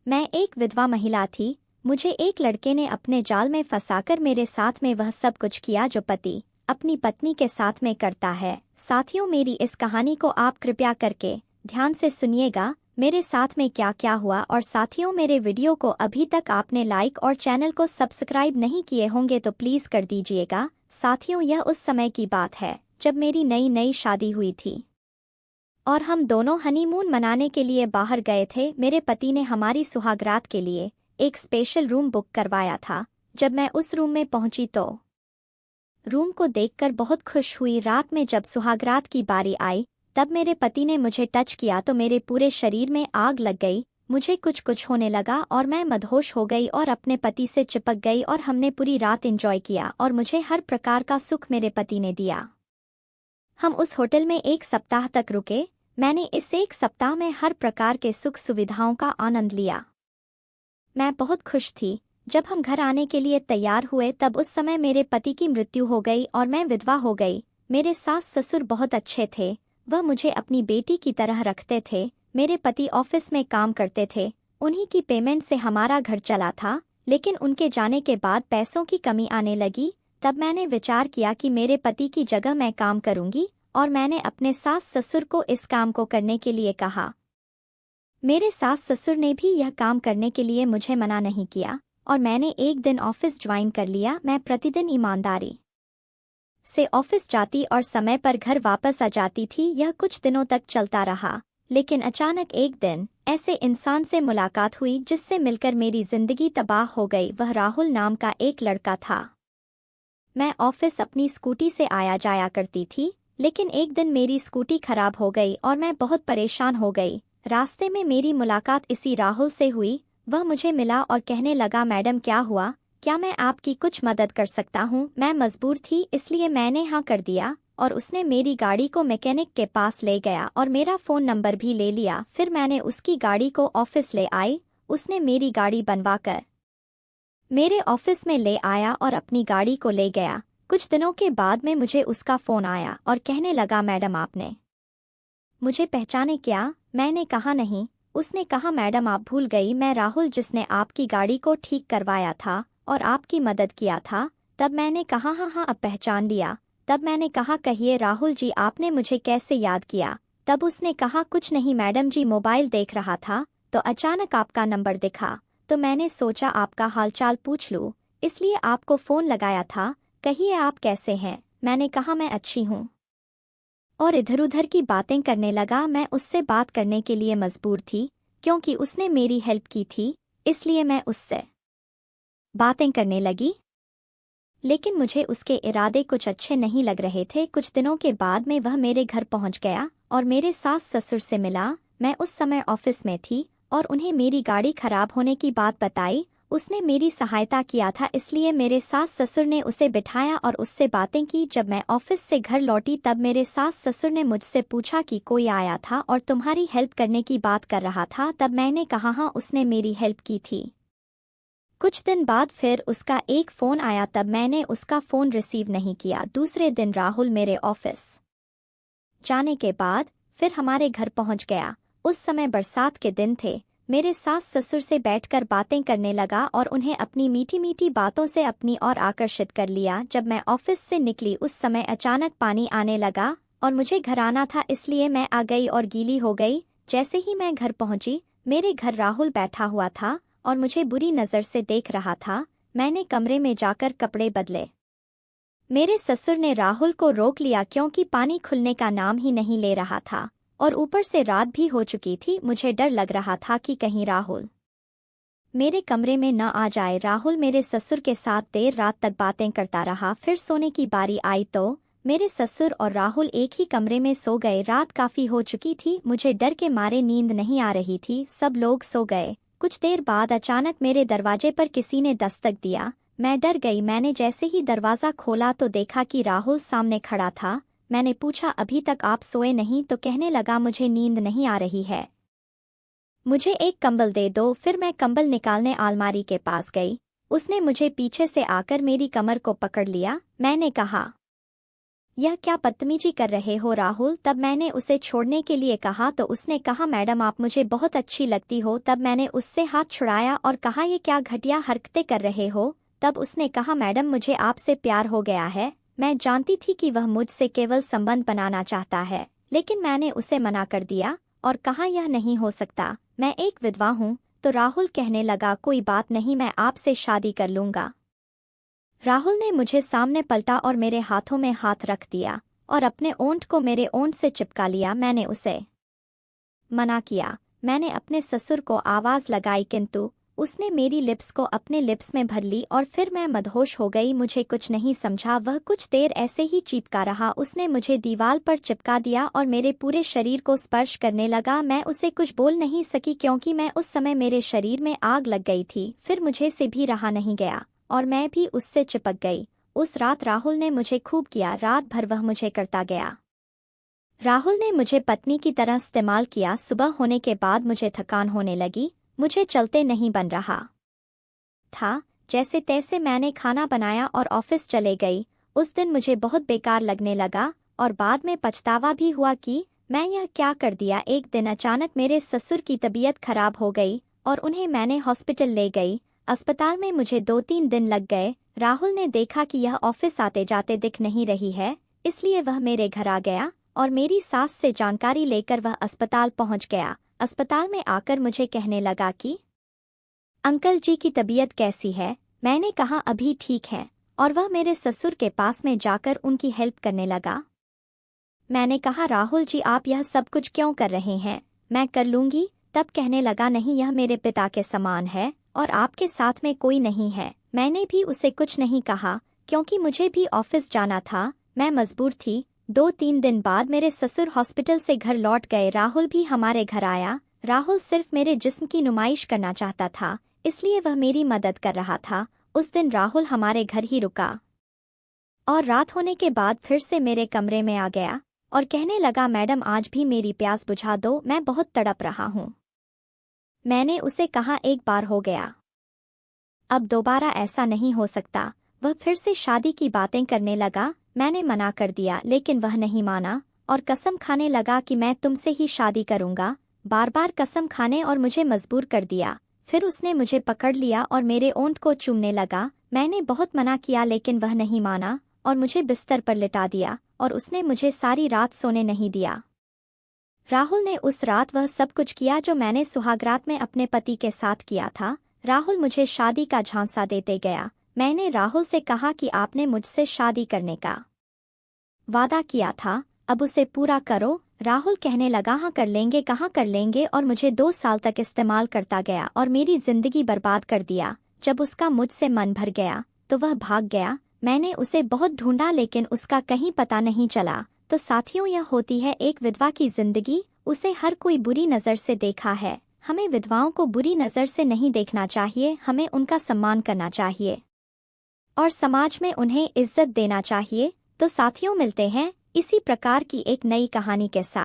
मैं एक विधवा महिला थी। मुझे एक लड़के ने अपने जाल में फंसाकर मेरे साथ में वह सब कुछ किया जो पति अपनी पत्नी के साथ में करता है। साथियों, मेरी इस कहानी को आप कृपया करके ध्यान से सुनिएगा, मेरे साथ में क्या क्या हुआ। और साथियों, मेरे वीडियो को अभी तक आपने लाइक और चैनल को सब्सक्राइब नहीं किए होंगे तो प्लीज़ कर दीजिएगा। साथियों, यह उस समय की बात है जब मेरी नई नई शादी हुई थी और हम दोनों हनीमून मनाने के लिए बाहर गए थे। मेरे पति ने हमारी सुहागरात के लिए एक स्पेशल रूम बुक करवाया था। जब मैं उस रूम में पहुंची तो रूम को देखकर बहुत खुश हुई। रात में जब सुहागरात की बारी आई तब मेरे पति ने मुझे टच किया तो मेरे पूरे शरीर में आग लग गई। मुझे कुछ कुछ होने लगा और मैं मदहोश हो गई और अपने पति से चिपक गई और हमने पूरी रात एंजॉय किया और मुझे हर प्रकार का सुख मेरे पति ने दिया। हम उस होटल में एक सप्ताह तक रुके। मैंने इस एक सप्ताह में हर प्रकार के सुख सुविधाओं का आनंद लिया। मैं बहुत खुश थी। जब हम घर आने के लिए तैयार हुए तब उस समय मेरे पति की मृत्यु हो गई और मैं विधवा हो गई। मेरे सास ससुर बहुत अच्छे थे, वह मुझे अपनी बेटी की तरह रखते थे। मेरे पति ऑफिस में काम करते थे, उन्हीं की पेमेंट से हमारा घर चला था। लेकिन उनके जाने के बाद पैसों की कमी आने लगी। तब मैंने विचार किया कि मेरे पति की जगह मैं काम करूंगी और मैंने अपने सास ससुर को इस काम को करने के लिए कहा। मेरे सास ससुर ने भी यह काम करने के लिए मुझे मना नहीं किया और मैंने एक दिन ऑफिस ज्वाइन कर लिया। मैं प्रतिदिन ईमानदारी से ऑफिस जाती और समय पर घर वापस आ जाती थी। यह कुछ दिनों तक चलता रहा, लेकिन अचानक एक दिन ऐसे इंसान से मुलाकात हुई जिससे मिलकर मेरी जिंदगी तबाह हो गई। वह राहुल नाम का एक लड़का था। मैं ऑफिस अपनी स्कूटी से आया जाया करती थी, लेकिन एक दिन मेरी स्कूटी खराब हो गई और मैं बहुत परेशान हो गई। रास्ते में मेरी मुलाकात इसी राहुल से हुई। वह मुझे मिला और कहने लगा, मैडम क्या हुआ, क्या मैं आपकी कुछ मदद कर सकता हूँ? मैं मजबूर थी इसलिए मैंने हाँ कर दिया और उसने मेरी गाड़ी को मैकेनिक के पास ले गया और मेरा फ़ोन नंबर भी ले लिया। फिर मैंने उसकी गाड़ी को ऑफिस ले आई। उसने मेरी गाड़ी बनवाकर मेरे ऑफिस में ले आया और अपनी गाड़ी को ले गया। कुछ दिनों के बाद में मुझे उसका फ़ोन आया और कहने लगा, मैडम आपने मुझे पहचाने क्या? मैंने कहा नहीं। उसने कहा, मैडम आप भूल गई, मैं राहुल जिसने आपकी गाड़ी को ठीक करवाया था और आपकी मदद किया था। तब मैंने कहा, हाँ हाँ अब पहचान लिया। तब मैंने कहा, कहिए राहुल जी आपने मुझे कैसे याद किया? तब उसने कहा, कुछ नहीं मैडम जी, मोबाइल देख रहा था तो अचानक आपका नंबर दिखा तो मैंने सोचा आपका हालचाल पूछ लूँ, इसलिए आपको फ़ोन लगाया था। कहिए आप कैसे हैं? मैंने कहा, मैं अच्छी हूँ और इधर उधर की बातें करने लगा। मैं उससे बात करने के लिए मजबूर थी क्योंकि उसने मेरी हेल्प की थी, इसलिए मैं उससे बातें करने लगी। लेकिन मुझे उसके इरादे कुछ अच्छे नहीं लग रहे थे। कुछ दिनों के बाद में वह मेरे घर पहुंच गया और मेरे सास ससुर से मिला। मैं उस समय ऑफिस में थी और उन्हें मेरी गाड़ी खराब होने की बात बताई। उसने मेरी सहायता किया था, इसलिए मेरे सास ससुर ने उसे बिठाया और उससे बातें की। जब मैं ऑफिस से घर लौटी तब मेरे सास ससुर ने मुझसे पूछा कि कोई आया था और तुम्हारी हेल्प करने की बात कर रहा था। तब मैंने कहा, हाँ उसने मेरी हेल्प की थी। कुछ दिन बाद फिर उसका एक फ़ोन आया, तब मैंने उसका फ़ोन रिसीव नहीं किया। दूसरे दिन राहुल मेरे ऑफिस जाने के बाद फिर हमारे घर पहुंच गया। उस समय बरसात के दिन थे। मेरे सास ससुर से बैठकर बातें करने लगा और उन्हें अपनी मीठी मीठी बातों से अपनी ओर आकर्षित कर लिया। जब मैं ऑफिस से निकली उस समय अचानक पानी आने लगा और मुझे घर आना था, इसलिए मैं आ गई और गीली हो गई। जैसे ही मैं घर पहुंची, मेरे घर राहुल बैठा हुआ था और मुझे बुरी नज़र से देख रहा था। मैंने कमरे में जाकर कपड़े बदले। मेरे ससुर ने राहुल को रोक लिया क्योंकि पानी खुलने का नाम ही नहीं ले रहा था और ऊपर से रात भी हो चुकी थी। मुझे डर लग रहा था कि कहीं राहुल मेरे कमरे में न आ जाए। राहुल मेरे ससुर के साथ देर रात तक बातें करता रहा। फिर सोने की बारी आई तो मेरे ससुर और राहुल एक ही कमरे में सो गए। रात काफ़ी हो चुकी थी, मुझे डर के मारे नींद नहीं आ रही थी। सब लोग सो गए। कुछ देर बाद अचानक मेरे दरवाजे पर किसी ने दस्तक दिया। मैं डर गई। मैंने जैसे ही दरवाज़ा खोला तो देखा कि राहुल सामने खड़ा था। मैंने पूछा, अभी तक आप सोए नहीं? तो कहने लगा, मुझे नींद नहीं आ रही है, मुझे एक कंबल दे दो। फिर मैं कंबल निकालने अलमारी के पास गई। उसने मुझे पीछे से आकर मेरी कमर को पकड़ लिया। मैंने कहा, यह क्या बदतमीजी कर रहे हो राहुल। तब मैंने उसे छोड़ने के लिए कहा तो उसने कहा मैडम आप मुझे बहुत अच्छी लगती हो। तब मैंने उससे हाथ छुड़ाया और कहा ये क्या घटिया हरकतें कर रहे हो। तब उसने कहा मैडम मुझे आपसे प्यार हो गया है। मैं जानती थी कि वह मुझसे केवल संबंध बनाना चाहता है, लेकिन मैंने उसे मना कर दिया और कहा यह नहीं हो सकता, मैं एक विधवा हूँ। तो राहुल कहने लगा कोई बात नहीं, मैं आपसे शादी कर लूंगा। राहुल ने मुझे सामने पलटा और मेरे हाथों में हाथ रख दिया और अपने ओंठ को मेरे ओंठ से चिपका लिया। मैंने उसे मना किया, मैंने अपने ससुर को आवाज लगाई, किंतु उसने मेरी लिप्स को अपने लिप्स में भर ली और फिर मैं मदहोश हो गई। मुझे कुछ नहीं समझा। वह कुछ देर ऐसे ही चिपका रहा। उसने मुझे दीवार पर चिपका दिया और मेरे पूरे शरीर को स्पर्श करने लगा। मैं उसे कुछ बोल नहीं सकी क्योंकि मैं उस समय मेरे शरीर में आग लग गई थी। फिर मुझे से भी रहा नहीं गया और मैं भी उससे चिपक गई। उस रात राहुल ने मुझे खूब किया। रात भर वह मुझे करता गया। राहुल ने मुझे पत्नी की तरह इस्तेमाल किया। सुबह होने के बाद मुझे थकान होने लगी। मुझे चलते नहीं बन रहा था। जैसे तैसे मैंने खाना बनाया और ऑफिस चले गई। उस दिन मुझे बहुत बेकार लगने लगा और बाद में पछतावा भी हुआ कि मैं यह क्या कर दिया। एक दिन अचानक मेरे ससुर की तबीयत खराब हो गई और उन्हें मैंने हॉस्पिटल ले गई। अस्पताल में मुझे 2-3 दिन लग गए। राहुल ने देखा कि यह ऑफिस आते जाते दिख नहीं रही है, इसलिए वह मेरे घर आ गया और मेरी सास से जानकारी लेकर वह अस्पताल पहुंच गया। अस्पताल में आकर मुझे कहने लगा कि अंकल जी की तबीयत कैसी है। मैंने कहा अभी ठीक है और वह मेरे ससुर के पास में जाकर उनकी हेल्प करने लगा। मैंने कहा राहुल जी आप यह सब कुछ क्यों कर रहे हैं, मैं कर लूंगी। तब कहने लगा नहीं यह मेरे पिता के समान है और आपके साथ में कोई नहीं है। मैंने भी उसे कुछ नहीं कहा क्योंकि मुझे भी ऑफिस जाना था, मैं मजबूर थी। 2-3 दिन बाद मेरे ससुर हॉस्पिटल से घर लौट गए। राहुल भी हमारे घर आया। राहुल सिर्फ मेरे जिस्म की नुमाइश करना चाहता था, इसलिए वह मेरी मदद कर रहा था। उस दिन राहुल हमारे घर ही रुका और रात होने के बाद फिर से मेरे कमरे में आ गया और कहने लगा मैडम आज भी मेरी प्यास बुझा दो, मैं बहुत तड़प रहा हूँ। मैंने उसे कहा एक बार हो गया, अब दोबारा ऐसा नहीं हो सकता। वह फिर से शादी की बातें करने लगा। मैंने मना कर दिया लेकिन वह नहीं माना और कसम खाने लगा कि मैं तुमसे ही शादी करूंगा। बार बार कसम खाने और मुझे मजबूर कर दिया। फिर उसने मुझे पकड़ लिया और मेरे ओंठ को चूमने लगा। मैंने बहुत मना किया लेकिन वह नहीं माना और मुझे बिस्तर पर लिटा दिया और उसने मुझे सारी रात सोने नहीं दिया। राहुल ने उस रात वह सब कुछ किया जो मैंने सुहागरात में अपने पति के साथ किया था। राहुल मुझे शादी का झांसा देते गया। मैंने राहुल से कहा कि आपने मुझसे शादी करने का वादा किया था, अब उसे पूरा करो। राहुल कहने लगा हाँ कर लेंगे, कहाँ कर लेंगे, और मुझे 2 साल तक इस्तेमाल करता गया और मेरी जिंदगी बर्बाद कर दिया। जब उसका मुझसे मन भर गया तो वह भाग गया। मैंने उसे बहुत ढूंढा लेकिन उसका कहीं पता नहीं चला। तो साथियों यह होती है एक विधवा की जिंदगी। उसे हर कोई बुरी नज़र से देखा है। हमें विधवाओं को बुरी नज़र से नहीं देखना चाहिए, हमें उनका सम्मान करना चाहिए और समाज में उन्हें इज्जत देना चाहिए। तो साथियों मिलते हैं इसी प्रकार की एक नई कहानी के साथ।